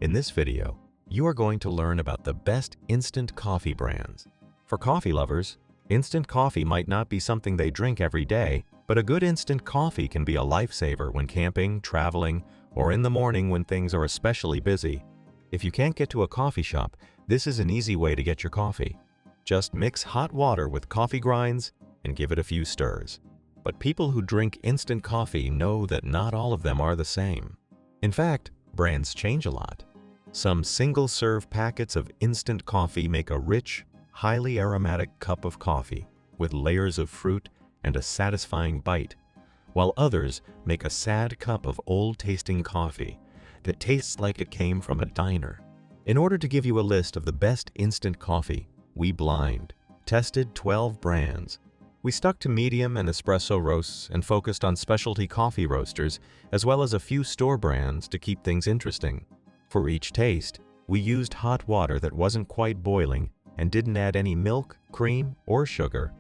In this video, you are going to learn about the best instant coffee brands. For coffee lovers, instant coffee might not be something they drink every day, but a good instant coffee can be a lifesaver when camping, traveling, or in the morning when things are especially busy. If you can't get to a coffee shop, this is an easy way to get your coffee. Just mix hot water with coffee grinds and give it a few stirs. But people who drink instant coffee know that not all of them are the same. In fact, brands change a lot. Some single-serve packets of instant coffee make a rich, highly aromatic cup of coffee with layers of fruit and a satisfying bite, while others make a sad cup of old-tasting coffee that tastes like it came from a diner. In order to give you a list of the best instant coffee, we tested 12 brands. We stuck to medium and espresso roasts and focused on specialty coffee roasters as well as a few store brands to keep things interesting. For each taste, we used hot water that wasn't quite boiling and didn't add any milk, cream, or sugar.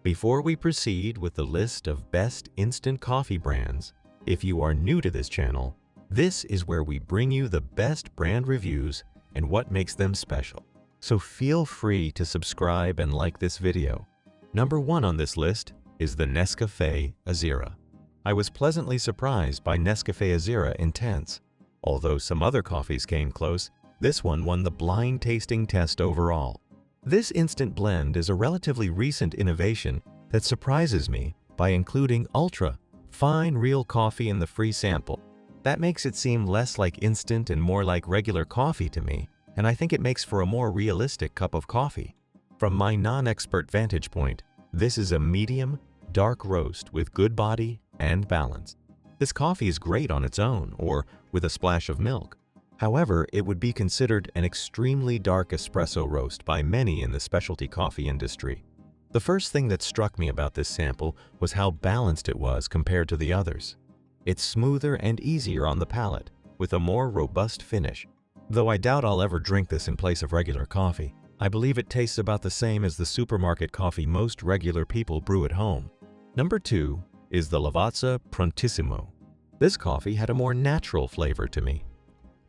Before we proceed with the list of best instant coffee brands, if you are new to this channel, this is where we bring you the best brand reviews and what makes them special. So feel free to subscribe and like this video. Number 1 on this list is the NESCAFÉ AZERA. I was pleasantly surprised by NESCAFÉ AZERA Intense. Although some other coffees came close, this one won the blind tasting test overall. This instant blend is a relatively recent innovation that surprises me by including ultra fine real coffee in the free sample. That makes it seem less like instant and more like regular coffee to me, and I think it makes for a more realistic cup of coffee. From my non-expert vantage point, this is a medium, dark roast with good body and balance. This coffee is great on its own or with a splash of milk. However, it would be considered an extremely dark espresso roast by many in the specialty coffee industry. The first thing that struck me about this sample was how balanced it was compared to the others. It's smoother and easier on the palate, with a more robust finish. Though I doubt I'll ever drink this in place of regular coffee, I believe it tastes about the same as the supermarket coffee most regular people brew at home. Number 2 is the LAVAZZA PRONTISSIMO. This coffee had a more natural flavor to me,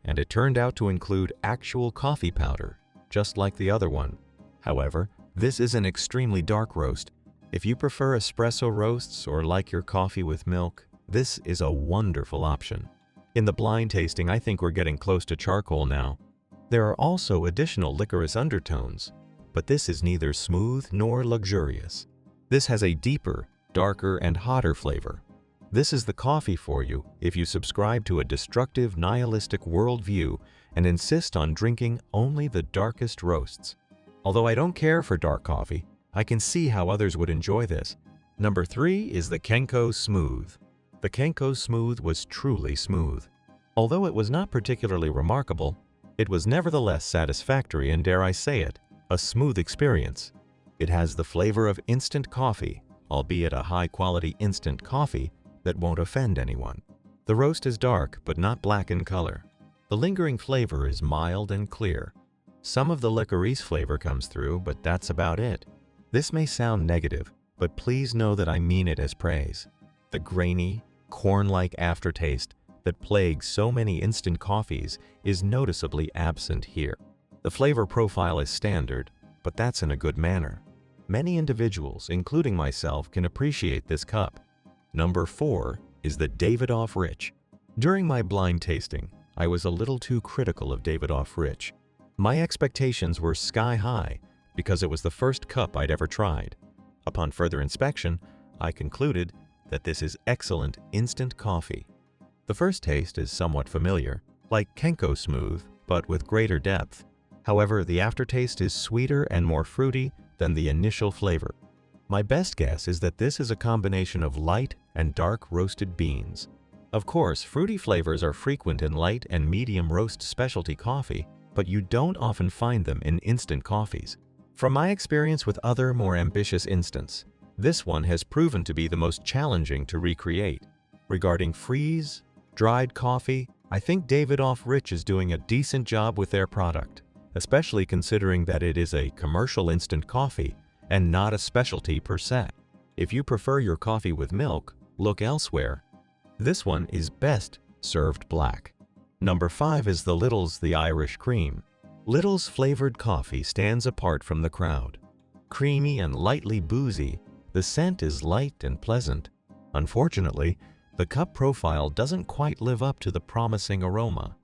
and it turned out to include actual coffee powder, just like the other one. However, this is an extremely dark roast. If you prefer espresso roasts or like your coffee with milk, this is a wonderful option. In the blind tasting, I think we're getting close to charcoal now. There are also additional licorice undertones, but this is neither smooth nor luxurious. This has a deeper, darker, and hotter flavor. This is the coffee for you if you subscribe to a destructive, nihilistic worldview and insist on drinking only the darkest roasts. Although I don't care for dark coffee, I can see how others would enjoy this. Number 3 is the KENCO Smooth. The KENCO Smooth was truly smooth. Although it was not particularly remarkable, it was nevertheless satisfactory and, dare I say it, a smooth experience. It has the flavor of instant coffee, albeit a high-quality instant coffee that won't offend anyone. The roast is dark but not black in color. The lingering flavor is mild and clear. Some of the licorice flavor comes through, but that's about it. This may sound negative, but please know that I mean it as praise. The grainy, corn-like aftertaste that plagues so many instant coffees is noticeably absent here. The flavor profile is standard, but that's in a good manner. Many individuals, including myself, can appreciate this cup. Number 4 is the Davidoff Rich. During my blind tasting, I was a little too critical of Davidoff Rich. My expectations were sky high because it was the first cup I'd ever tried. Upon further inspection, I concluded that this is excellent instant coffee. The first taste is somewhat familiar, like KENCO Smooth, but with greater depth. However, the aftertaste is sweeter and more fruity than the initial flavor. My best guess is that this is a combination of light and dark roasted beans. Of course, fruity flavors are frequent in light and medium roast specialty coffee, but you don't often find them in instant coffees. From my experience with other more ambitious instants, this one has proven to be the most challenging to recreate. Regarding freeze, dried coffee, I think Davidoff Rich is doing a decent job with their product, especially considering that it is a commercial instant coffee and not a specialty per se. If you prefer your coffee with milk, look elsewhere. This one is best served black. Number 5 is the Little's The Irish Cream. Little's flavored coffee stands apart from the crowd. Creamy and lightly boozy, the scent is light and pleasant. Unfortunately, the cup profile doesn't quite live up to the promising aroma.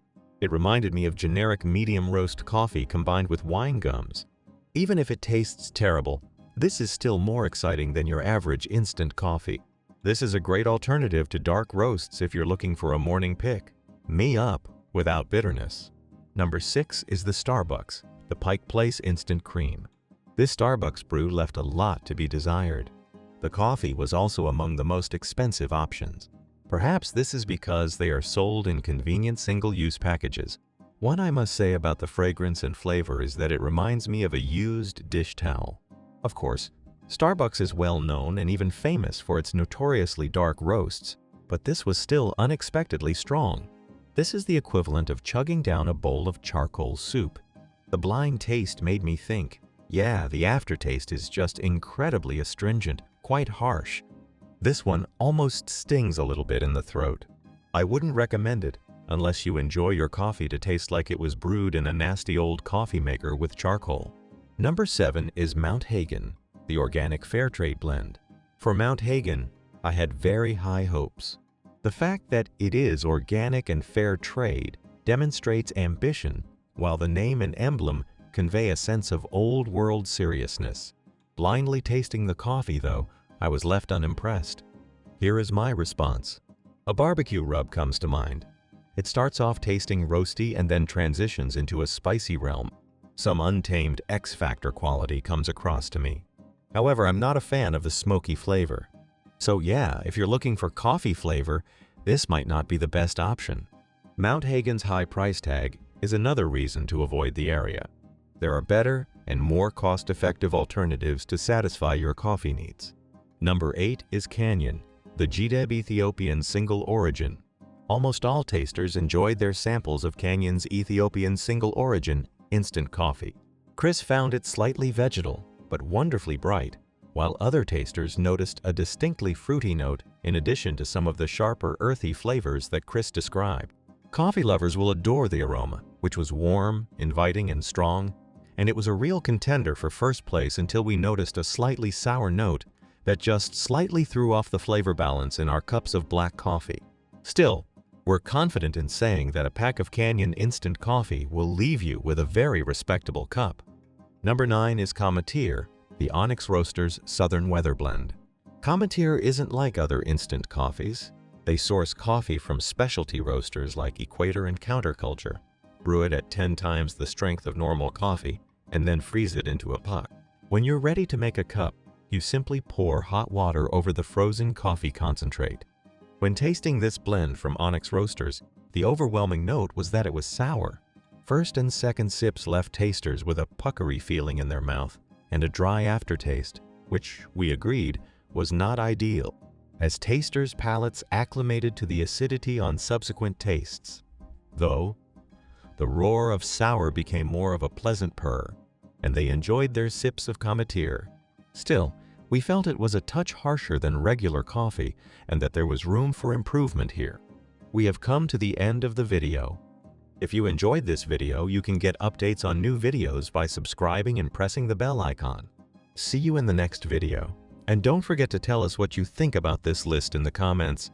It reminded me of generic medium roast coffee combined with wine gums. Even if it tastes terrible, this is still more exciting than your average instant coffee. This is a great alternative to dark roasts if you're looking for a morning pick. Me up without bitterness. Number 6 is the Starbucks, the Pike Place Instant Cream. This Starbucks brew left a lot to be desired. The coffee was also among the most expensive options. Perhaps this is because they are sold in convenient single-use packages. One I must say about the fragrance and flavor is that it reminds me of a used dish towel. Of course, Starbucks is well known and even famous for its notoriously dark roasts, but this was still unexpectedly strong. This is the equivalent of chugging down a bowl of charcoal soup. The blind taste made me think, yeah, the aftertaste is just incredibly astringent, quite harsh. This one almost stings a little bit in the throat. I wouldn't recommend it unless you enjoy your coffee to taste like it was brewed in a nasty old coffee maker with charcoal. Number 7 is Mount Hagen, the Organic Fairtrade Blend. For Mount Hagen, I had very high hopes. The fact that it is organic and fair trade demonstrates ambition, while the name and emblem convey a sense of old-world seriousness. Blindly tasting the coffee, though, I was left unimpressed. Here is my response. A barbecue rub comes to mind. It starts off tasting roasty and then transitions into a spicy realm. Some untamed X-Factor quality comes across to me. However, I'm not a fan of the smoky flavor. So yeah, if you're looking for coffee flavor, this might not be the best option. Mount Hagen's high price tag is another reason to avoid the area. There are better and more cost-effective alternatives to satisfy your coffee needs. Number 8 is Canyon, the GDEB Ethiopian Single Origin. Almost all tasters enjoyed their samples of Canyon's Ethiopian Single Origin instant coffee. Chris found it slightly vegetal, but wonderfully bright, while other tasters noticed a distinctly fruity note in addition to some of the sharper, earthy flavors that Chris described. Coffee lovers will adore the aroma, which was warm, inviting, and strong, and it was a real contender for first place until we noticed a slightly sour note that just slightly threw off the flavor balance in our cups of black coffee. Still, we're confident in saying that a pack of Canyon instant coffee will leave you with a very respectable cup. Number 9 is Cometeer, the Onyx Roasters Southern Weather Blend. Cometeer isn't like other instant coffees. They source coffee from specialty roasters like Equator and Counterculture, brew it at 10 times the strength of normal coffee, and then freeze it into a puck. When you're ready to make a cup, you simply pour hot water over the frozen coffee concentrate. When tasting this blend from Onyx Roasters, the overwhelming note was that it was sour. First and second sips left tasters with a puckery feeling in their mouth and a dry aftertaste, which, we agreed, was not ideal, as tasters' palates acclimated to the acidity on subsequent tastes. Though, the roar of sour became more of a pleasant purr, and they enjoyed their sips of Cometeer. Still, we felt it was a touch harsher than regular coffee and that there was room for improvement here. We have come to the end of the video. If you enjoyed this video, you can get updates on new videos by subscribing and pressing the bell icon. See you in the next video. And don't forget to tell us what you think about this list in the comments.